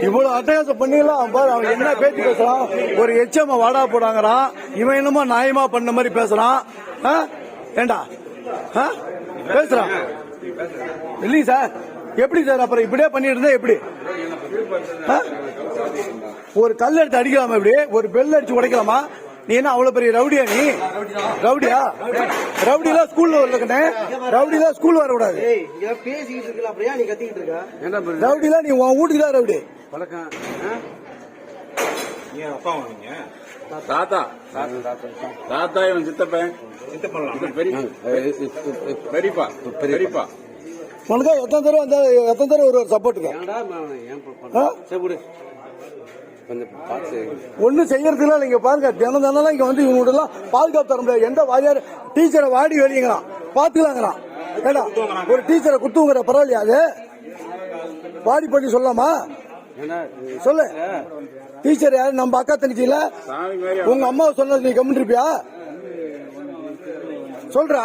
இவ்வளவு அட்டகாசம் பண்ணிடலாம் பாரு. அவன் என்ன பேச்சு பேசுறான்? ஒரு எச்சம வாடா போடாங்கிறான். இவன் என்னமோ நியாயமா பண்ண மாதிரி பேசுறான். ஏண்டா பேசுறான் இல்லைங்க சார்? எப்படி சார் அப்புறம் இப்படியே பண்ணிட்டு இருந்தா எப்படி? ஒரு கல் எடுத்து அடிக்கலாமா? இப்படி ஒரு பெல் அடிச்சு உடைக்கலாமா? நீ என்ன அவ்வளவு பெரிய ரவுடியா? நீ ரவுடியா? ரவுடிலாம் ஸ்கூல்ல வரல. ரவுடிலாம் ஸ்கூல் வரக்கூடாது. ரவுடிலாம் நீ உன் வீட்டுக்கு தான் ரவுடி. தாத்தா தாத்தா இவன் சித்தப்பன் பெரியப்பா பெரியப்பா. உனக்கா எத்தனை தடவை ஒரு சப்போர்ட்டுக்கு ஒன்னும் செய்யறதுலாம் நீங்க பாருங்க. தினம் தினம் இங்க வந்து இவங்க எல்லாம் பாதுகாப்பு தர முடியாது. எந்த வாரியார் டீச்சரை வாடி வெளியங்கிறான் பாத்துக்கலாங்கிறான். ஏடா ஒரு டீச்சரை குத்துங்கிற பரவாயில்லையா? அது வாடி பண்ணி சொல்லலாமா? சொல்லு. டீச்சர் யாரு? நம்ம அக்கா தங்கச்சியில உங்க அம்மாவை சொன்னது நீ கம்மிட்டு இருப்பியா? சொல்றா.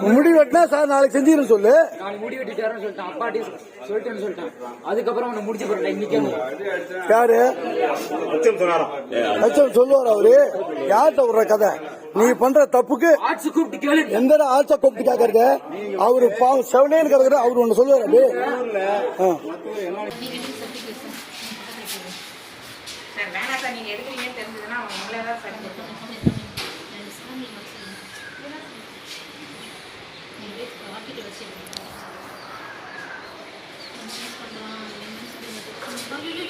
முடி வெட்டினா சார் நாளைக்கு செஞ்சிரு சொல்லு. முடி வெட்டிட்டாருன்னு சொல்லிட்டான். அப்பாட்டி சொல்லிட்டேன்னு சொல்லிட்டான். அதுக்கப்புறம் முடிச்சு போறேன். இன்னைக்கு யாரு லட்சம் சொல்லுவார் அவரு? யார்கிட்ட விடுற கதை? நீ பண்ற தப்புக்கு எந்த ஆட்ச கூப்பிட்டு கேக்குறது? அவரு பாவம் செவனேன்னு கிடக்குற. அவரு ஒண்ணு சொல்லுவாரு. அப்படி